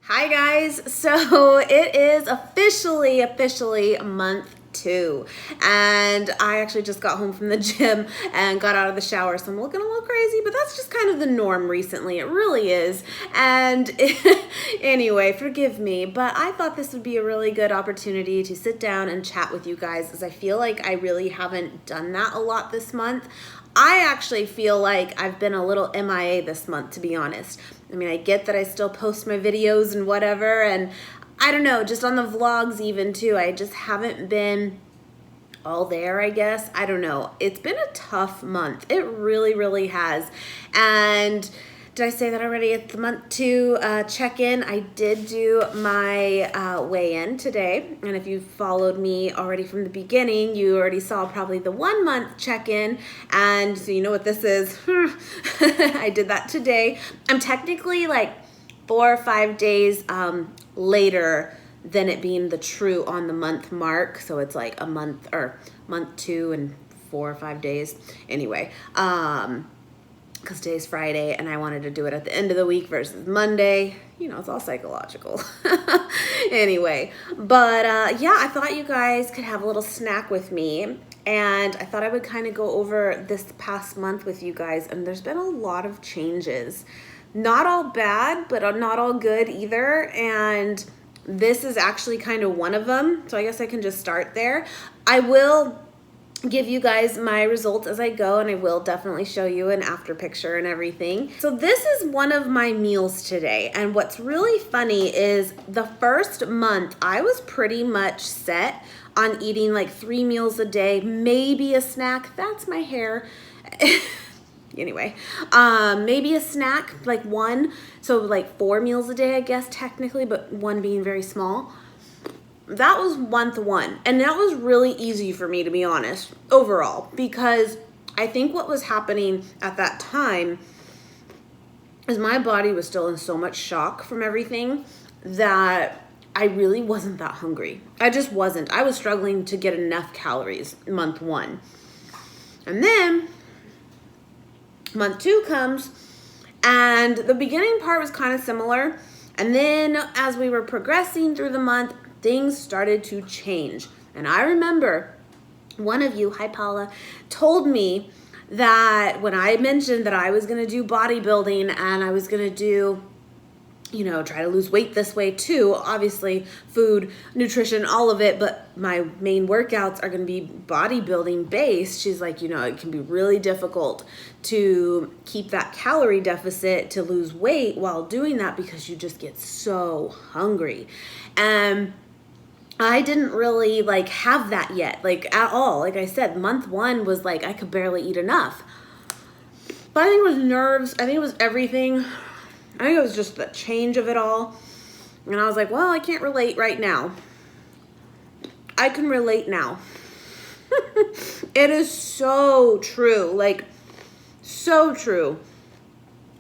Hi guys, so it is officially month 2, and I actually just got home from the gym and got out of the shower, so I'm looking a little crazy, but that's just kind of the norm recently. It really is. And anyway, forgive me, but I thought this would be a really good opportunity to sit down and chat with you guys, as I feel like I really haven't done that a lot this month. I actually feel like I've been a little MIA this month, to be honest. I mean, I get that I still post my videos and whatever, and I don't know, just on the vlogs even too, I just haven't been all there, I guess. I don't know. It's been a tough month. It really has. And did I say that already? It's the month 2 check-in. I did do my weigh-in today. And if you followed me already from the beginning, you already saw probably the 1 month check-in. And so you know what this is. I did that today. I'm technically like 4 or 5 days later than it being the true on the month mark. So it's like a month or month 2 and 4 or 5 days. Anyway, because today's Friday and I wanted to do it at the end of the week versus Monday. You know, it's all psychological. Anyway, but yeah, I thought you guys could have a little snack with me, and I thought I would kind of go over this past month with you guys, and there's been a lot of changes. Not all bad, but not all good either, and this is actually kind of one of them, so I guess I can just start there. I will give you guys my results as I go, and I will definitely show you an after picture and everything. So this is one of my meals today, and what's really funny is the first month I was pretty much set on eating like 3 meals a day, maybe a snack. That's my hair. Anyway, maybe a snack, like 1, so like 4 meals a day, I guess technically, but 1 being very small. That was month 1, and that was really easy for me, to be honest, overall, because I think what was happening at that time is my body was still in so much shock from everything that I really wasn't that hungry. I just wasn't. I was struggling to get enough calories month 1. And then month 2 comes, and the beginning part was kind of similar, and then as we were progressing through the month, things started to change. And I remember one of you, hi Paula, told me that when I mentioned that I was going to do bodybuilding and I was going to do, you know, try to lose weight this way too, obviously food, nutrition, all of it, but my main workouts are going to be bodybuilding based. She's like, you know, it can be really difficult to keep that calorie deficit to lose weight while doing that because you just get so hungry. And I didn't really like have that yet, like at all. Like I said, month 1 was like I could barely eat enough. But I think it was nerves. I think it was everything. I think it was just the change of it all. And I was like, well, I can't relate right now. I can relate now. It is so true, like so true.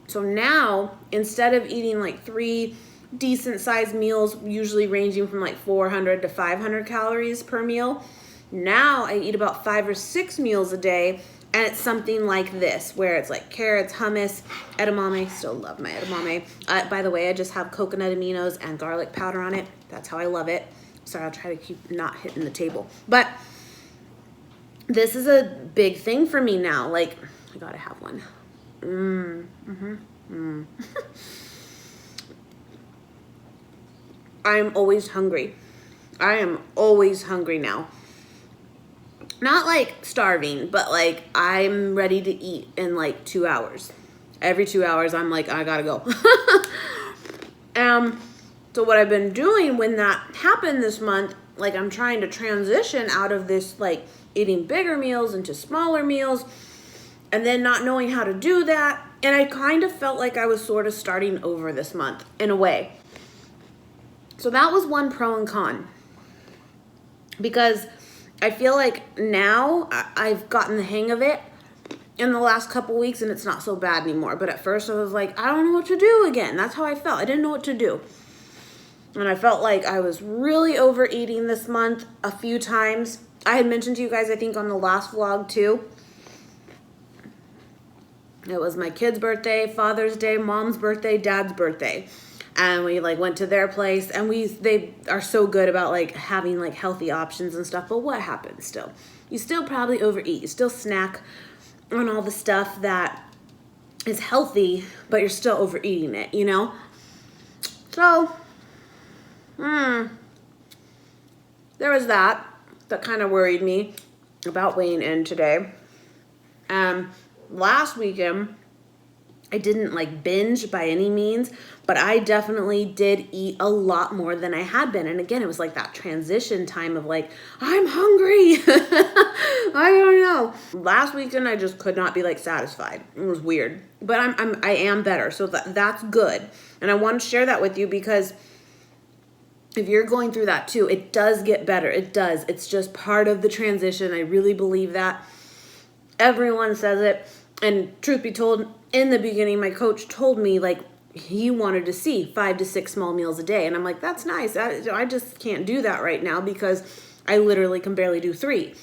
So now, instead of eating like 3 decent sized meals, usually ranging from like 400 to 500 calories per meal, now I eat about 5 or 6 meals a day, and it's something like this, where it's like carrots, hummus, edamame. Still love my edamame. By the way, I just have coconut aminos and garlic powder on it. That's how I love it. Sorry, I'll try to keep not hitting the table. But this is a big thing for me now. Like, I gotta have one. I'm always hungry. I am always hungry now. Not like starving, but like I'm ready to eat in like 2 hours. Every 2 hours, I'm like, I gotta go. So what I've been doing when that happened this month, like I'm trying to transition out of this like eating bigger meals into smaller meals, and then not knowing how to do that. And I kind of felt like I was sort of starting over this month in a way. So that was one pro and con, because I feel like now I've gotten the hang of it in the last couple weeks, and it's not so bad anymore. But at first I was like, I don't know what to do again. That's how I felt. I didn't know what to do. And I felt like I was really overeating this month a few times. I had mentioned to you guys, I think on the last vlog too, it was my kid's birthday, Father's Day, Mom's birthday, Dad's birthday. and we like went to their place, and they are so good about like having like healthy options and stuff. But what happens still? You still probably overeat. You still snack on all the stuff that is healthy, but you're still overeating it, you know? So, there was that kind of worried me about weighing in today. Last weekend, I didn't like binge by any means, but I definitely did eat a lot more than I had been. And again, it was like that transition time of like, I'm hungry. I don't know. Last weekend, I just could not be like satisfied. It was weird, but I am better. So that's good. And I want to share that with you because if you're going through that too, it does get better. It does. It's just part of the transition. I really believe that. Everyone says it. And truth be told, in the beginning, my coach told me like he wanted to see 5 to 6 small meals a day. And I'm like, that's nice. I just can't do that right now because I literally can barely do 3.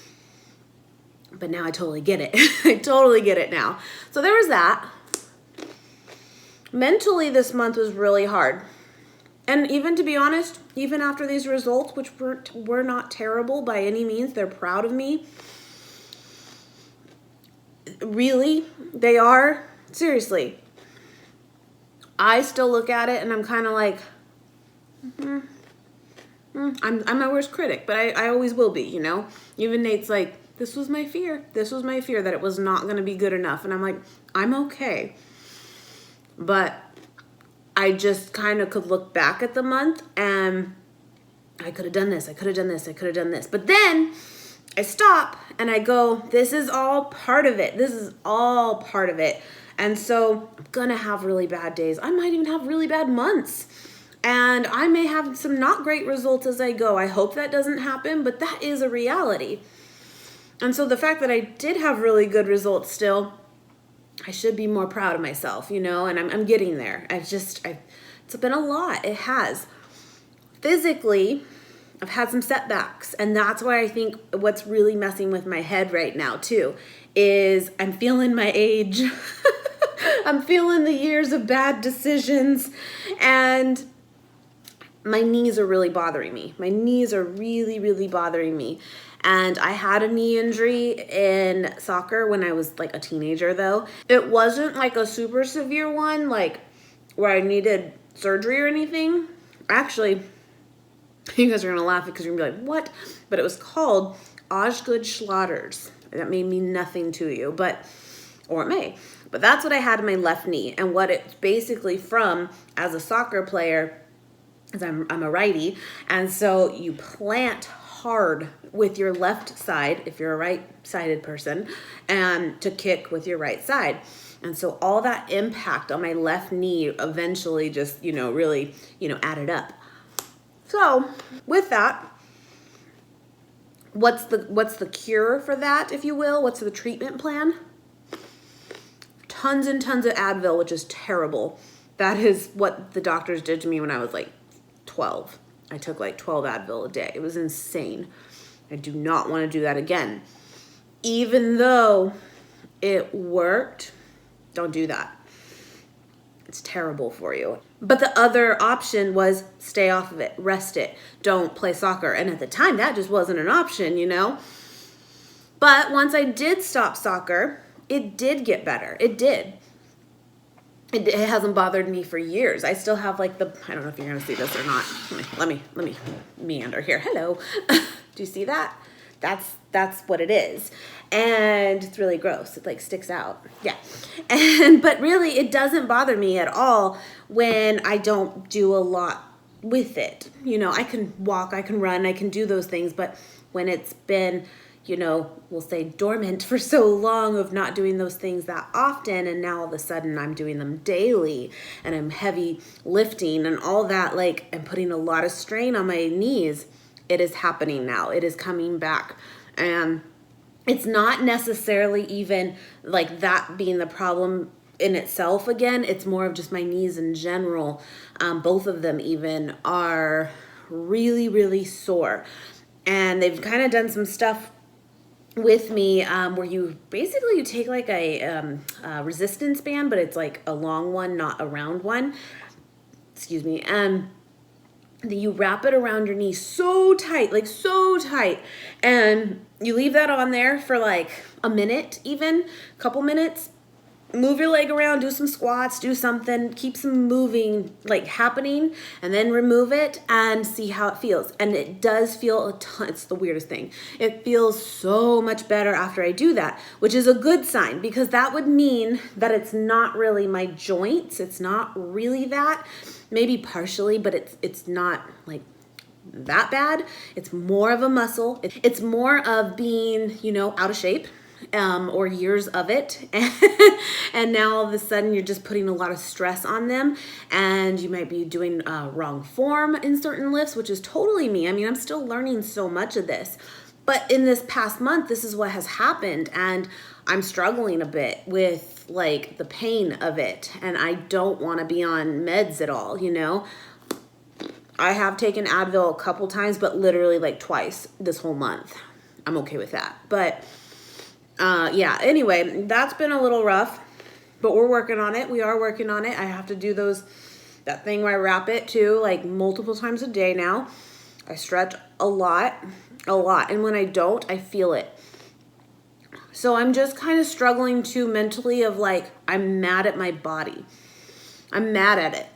But now I totally get it. I totally get it now. So there was that. Mentally, this month was really hard. And even to be honest, even after these results, which were not terrible by any means, they're proud of me. Really, they are. Seriously. I still look at it and I'm kind of like, I'm my worst critic, but I always will be, you know? Even Nate's like, this was my fear. This was my fear that it was not going to be good enough. And I'm like, I'm okay. But I just kind of could look back at the month and I could have done this. I could have done this. I could have done this. But then I stop and I go, this is all part of it. This is all part of it. And so I'm going to have really bad days. I might even have really bad months. And I may have some not great results as I go. I hope that doesn't happen, but that is a reality. And so the fact that I did have really good results still, I should be more proud of myself, you know, and I'm getting there. It's been a lot. It has. Physically, I've had some setbacks, and that's why I think what's really messing with my head right now too is I'm feeling my age. I'm feeling the years of bad decisions, and my knees are really bothering me. My knees are really, really bothering me. And I had a knee injury in soccer when I was like a teenager though. It wasn't like a super severe one, like where I needed surgery or anything. Actually, you guys are gonna laugh because you're gonna be like, what? But it was called Osgood-Schlatter's. That may mean nothing to you, or it may. But that's what I had in my left knee. And what it's basically from as a soccer player, is I'm a righty. And so you plant hard with your left side, if you're a right-sided person, and to kick with your right side. And so all that impact on my left knee eventually just, really, added up. So with that, what's the cure for that, if you will? What's the treatment plan? Tons and tons of Advil, which is terrible. That is what the doctors did to me when I was like 12. I took like 12 Advil a day. It was insane. I do not want to do that again. Even though it worked, don't do that. It's terrible for you. But the other option was stay off of it, rest it, don't play soccer. And at the time, that just wasn't an option, But once I did stop soccer, it did get better. It did. It hasn't bothered me for years. I still have like I don't know if you're going to see this or not. Let me meander here. Hello. Do you see that? That's what it is. And it's really gross. It like sticks out. Yeah. But really it doesn't bother me at all when I don't do a lot with it. I can walk, I can run, I can do those things, but when it's been we'll say dormant for so long of not doing those things that often, and now all of a sudden I'm doing them daily and I'm heavy lifting and all that, I'm putting a lot of strain on my knees. It is happening now. It is coming back. And it's not necessarily even like that being the problem in itself again. It's more of just my knees in general. Both of them even are really, really sore. And they've kind of done some stuff with me where you take like a resistance band, but it's like a long one, not a round one. excuse me, and you wrap it around your knee so tight, like so tight, and you leave that on there for like a minute, even a couple minutes. Move your leg around, do some squats, do something, keep some moving like happening, and then remove it and see how it feels. And it does feel a ton. It's the weirdest thing. It feels so much better after I do that, which is a good sign, because that would mean that it's not really my joints. It's not really that, maybe partially, but it's not like that bad. It's more of a muscle. It's more of being, out of shape. Or years of it, and now all of a sudden you're just putting a lot of stress on them, and you might be doing wrong form in certain lifts, which is totally me. I mean, I'm still learning so much of this, but in this past month, this is what has happened, and I'm struggling a bit with like the pain of it, and I don't want to be on meds at all, I have taken Advil a couple times, but literally like twice this whole month. I'm okay with that, but yeah, anyway, that's been a little rough, but we're working on it. We are working on it. I have to do that thing where I wrap it too, like multiple times a day now. I stretch a lot. And when I don't, I feel it. So I'm just kind of struggling too mentally of like, I'm mad at my body. I'm mad at it.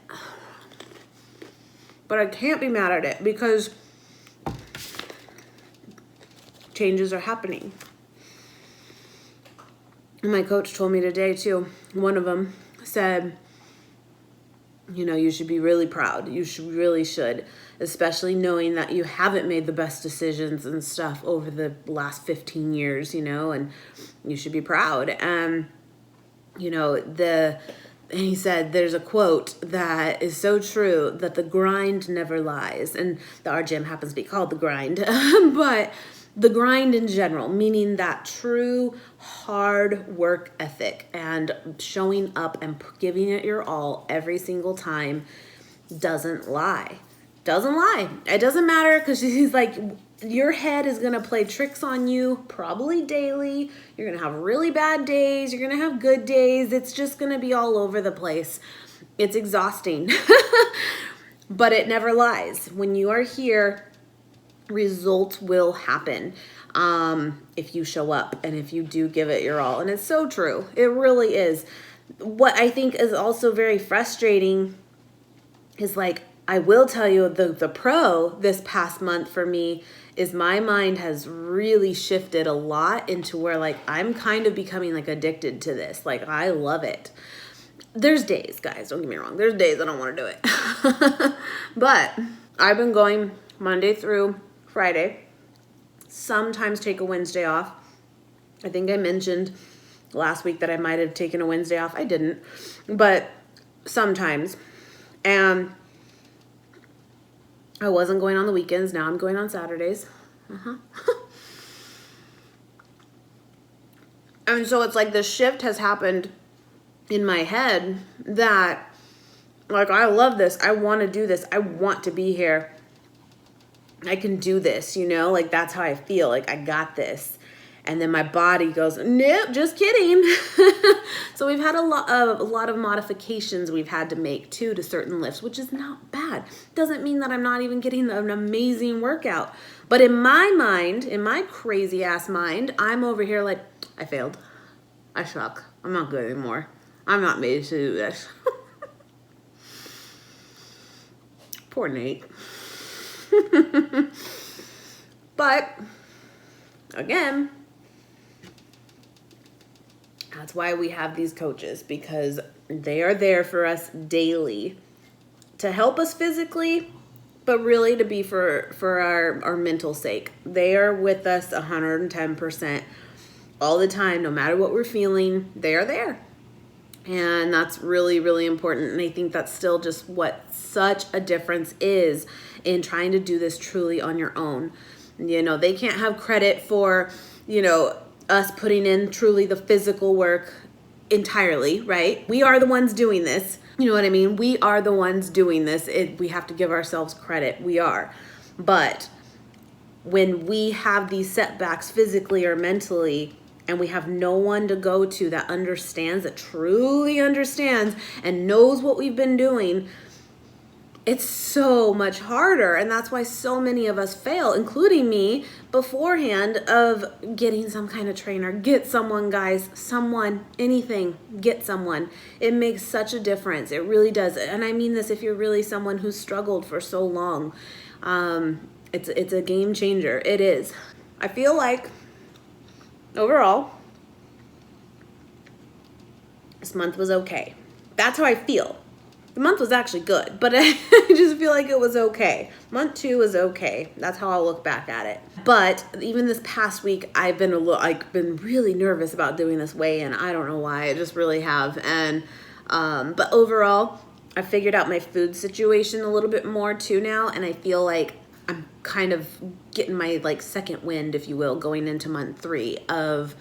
But I can't be mad at it because changes are happening. My coach told me today too, one of them said, you should be really proud. You really should, especially knowing that you haven't made the best decisions and stuff over the last 15 years, and you should be proud. And, he said, there's a quote that is so true, that the grind never lies. And our gym happens to be called The Grind, but the grind in general, meaning that true hard work ethic and showing up and giving it your all every single time doesn't lie. It doesn't matter, because he's like, your head is going to play tricks on you probably daily. You're going to have really bad days. You're going to have good days. It's just going to be all over the place. It's exhausting, but it never lies. When you are here, results will happen if you show up and if you do give it your all. And it's so true. It really is. What I think is also very frustrating is, like, I will tell you, the pro this past month for me is my mind has really shifted a lot into where, like, I'm kind of becoming like addicted to this. Like, I love it. There's days, guys, don't get me wrong. There's days I don't want to do it. But I've been going Monday through Friday, sometimes take a Wednesday off. I think I mentioned last week that I might have taken a Wednesday off. I didn't, but sometimes. And I wasn't going on the weekends. Now I'm going on Saturdays. And so it's like the shift has happened in my head that, like, I love this. I want to do this. I want to be here. I can do this, like, that's how I feel. Like, I got this. And then my body goes, nope, just kidding. So we've had a lot of modifications we've had to make too to certain lifts, which is not bad. Doesn't mean that I'm not even getting an amazing workout. But in my mind, in my crazy ass mind, I'm over here like, I failed. I suck. I'm not good anymore. I'm not made to do this. Poor Nate. But again, that's why we have these coaches, because they are there for us daily to help us physically, but really to be for our mental sake. They are with us 110% all the time, no matter what we're feeling. They are there. And that's really, really important. And I think that's still just what such a difference is in trying to do this truly on your own. They can't have credit for, us putting in truly the physical work entirely, right? We are the ones doing this. You know what I mean? We are the ones doing this. We have to give ourselves credit. We are. But when we have these setbacks physically or mentally, and we have no one to go to that understands, that truly understands and knows what we've been doing, it's so much harder, and that's why so many of us fail, including me, beforehand, of getting some kind of trainer. Get someone, guys, someone, anything, get someone. It makes such a difference. It really does. And I mean this if you're really someone who's struggled for so long. It's a game changer. It is. I feel like overall this month was okay. That's how I feel. The month was actually good, but I just feel like it was okay. Month 2 was okay. That's how I'll look back at it. But even this past week, I've been really nervous about doing this weigh-in. I don't know why. I just really have. And but overall, I figured out my food situation a little bit more too now, and I feel like I'm kind of getting my second wind, if you will, going into month 3 of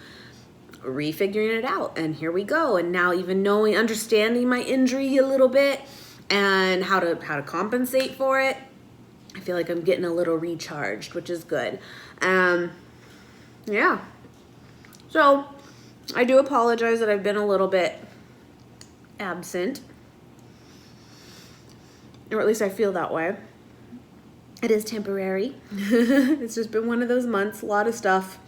refiguring it out. And here we go. And now even understanding my injury a little bit and how to compensate for it, I feel like I'm getting a little recharged, which is good. Yeah. So I do apologize that I've been a little bit absent, or at least I feel that way. It is temporary. It's just been one of those months, a lot of stuff.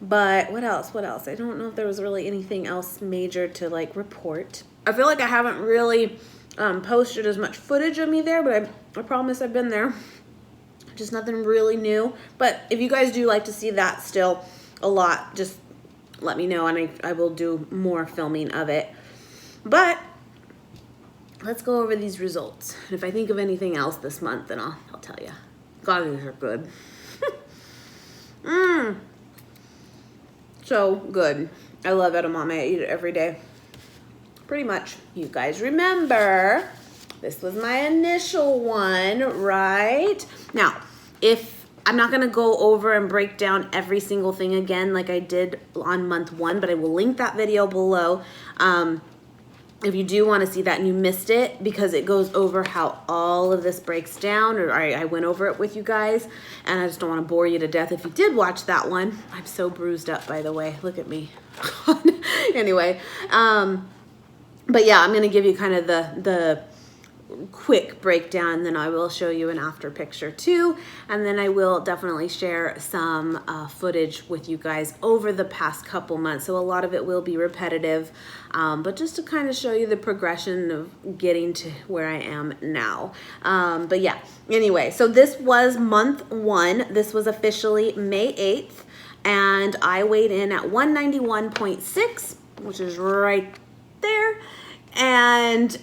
But what else? I don't know if there was really anything else major to report. I feel like I haven't really posted as much footage of me there, but I promise I've been there. Just nothing really new. But if you guys do like to see that still a lot, just let me know, and I will do more filming of it. But let's go over these results. And if I think of anything else this month, then I'll tell you. God, these are good. So good. I love edamame. I eat it every day. Pretty much. You guys remember, this was my initial one, right? Now, if I'm not going to go over and break down every single thing again like I did on month 1, but I will link that video below. If you do want to see that and you missed it, because it goes over how all of this breaks down, or I went over it with you guys, and I just don't want to bore you to death if you did watch that one. I'm so bruised up, by the way. Look at me. Anyway, but yeah, I'm going to give you kind of the quick breakdown, and then I will show you an after picture too, and then I will definitely share some footage with you guys over the past couple months. So a lot of it will be repetitive, but just to kind of show you the progression of getting to where I am now. But yeah, anyway, so this was month 1. This was officially May 8th, and I weighed in at 191.6, which is right there. And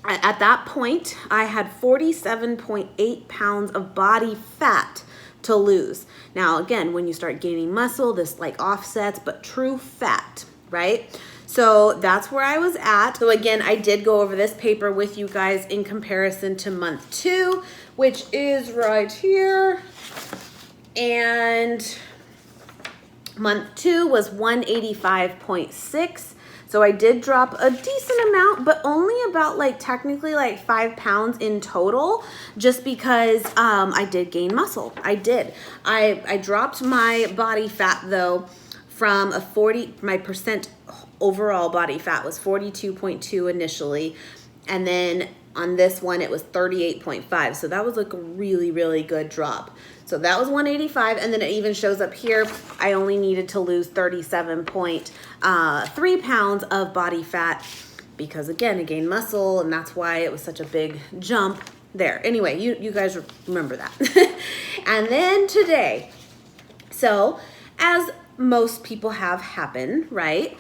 at that point, I had 47.8 pounds of body fat to lose. Now, again, when you start gaining muscle, this offsets, but true fat, right? So that's where I was at. So again, I did go over this paper with you guys in comparison to month 2, which is right here. And month 2 was 185.6. So I did drop a decent amount, but only about technically 5 pounds in total, just because I did gain muscle. I did. I dropped my body fat though from my percent overall body fat was 42.2 initially. And then on this one, it was 38.5. So that was a really, really good drop. So that was 185, and then it even shows up here, I only needed to lose 37.3 pounds of body fat, because again, I gained muscle, and that's why it was such a big jump there. Anyway, you guys remember that. And then today, so as most people have happen, right?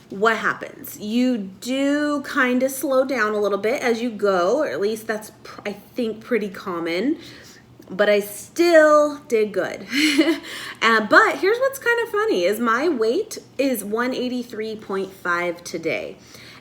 What happens? You do kind of slow down a little bit as you go, or at least that's, I think, pretty common. But I still did good. But here's what's kind of funny is my weight is 183.5 today,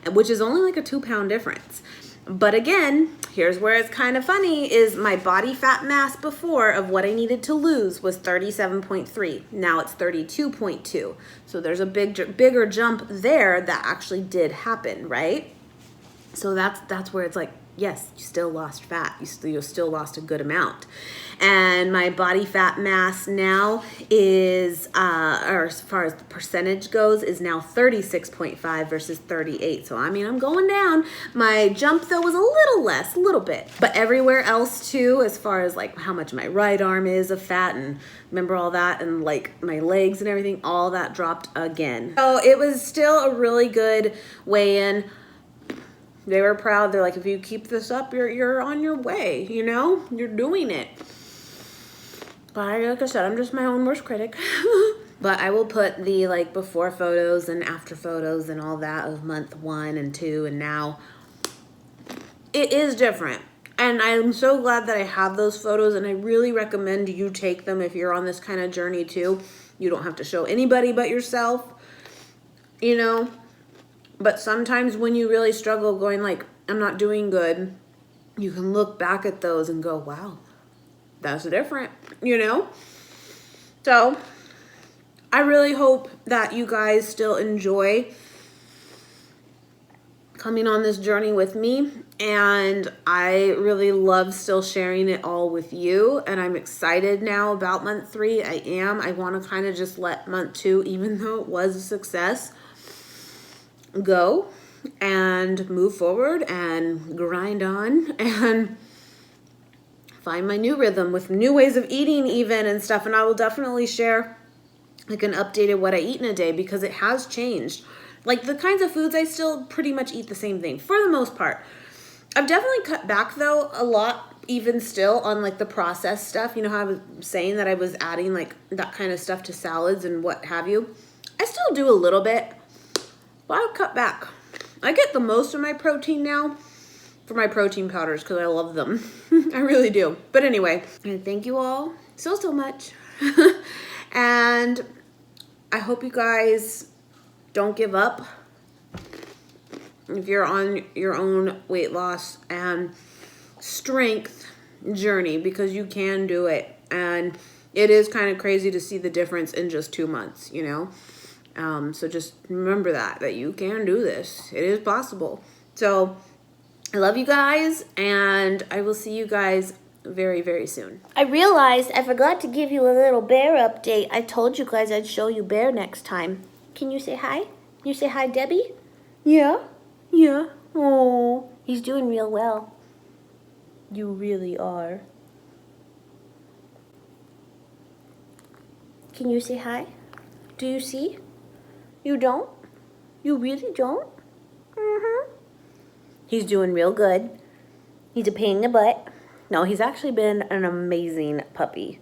which is only a 2-pound difference. But again, here's where it's kind of funny is my body fat mass before of what I needed to lose was 37.3. Now it's 32.2. So there's a bigger jump there that actually did happen, right? So that's where it's yes, you still lost fat. You still lost a good amount. And my body fat mass now is, or as far as the percentage goes, is now 36.5 versus 38. So, I mean, I'm going down. My jump, though, was a little less, a little bit. But everywhere else, too, as far as, like, how much my right arm is of fat, and remember all that, and, like, my legs and everything, all that dropped again. So, it was still a really good weigh-in. They were proud. They're like, if you keep this up, you're on your way, you know? You're doing it. But like I said, I'm just my own worst critic. But I will put the like before photos and after photos and all that of month 1 and 2 and now. It is different. And I'm so glad that I have those photos, and I really recommend you take them if you're on this kind of journey too. You don't have to show anybody but yourself, you know? But sometimes when you really struggle going like, I'm not doing good, you can look back at those and go, wow, that's different, you know? So I really hope that you guys still enjoy coming on this journey with me, and I really love still sharing it all with you, and I'm excited now about month 3. I want to kind of just let month 2, even though it was a success, go and move forward and grind on and find my new rhythm with new ways of eating even and stuff. And I will definitely share like an updated what I eat in a day, because it has changed. Like the kinds of foods, I still pretty much eat the same thing for the most part. I've definitely cut back though a lot, even still, on like the processed stuff. You know how I was saying that I was adding like that kind of stuff to salads and what have you. I still do a little bit, but I've cut back. I get the most of my protein now for my protein powders because I love them. I really do. But anyway, I thank you all so much. And I hope you guys don't give up if you're on your own weight loss and strength journey, because you can do it. And it is kind of crazy to see the difference in just 2 months, you know? So just remember that you can do this. It is possible. So I love you guys, and I will see you guys very, very soon. I realized I forgot to give you a little bear update. I told you guys I'd show you Bear next time. Can you say hi? Can you say hi, Debbie? Yeah? Yeah. Oh, he's doing real well. You really are. Can you say hi? Do you see? You don't? You really don't? Mm-hmm. He's doing real good. He's a pain in the butt. No, he's actually been an amazing puppy.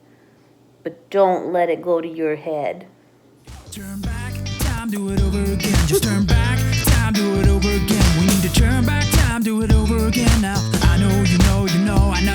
But don't let it go to your head. Turn back, time, do it over again. Just turn back, time, do it over again. We need to turn back, time, do it over again now. I know, you know, I know.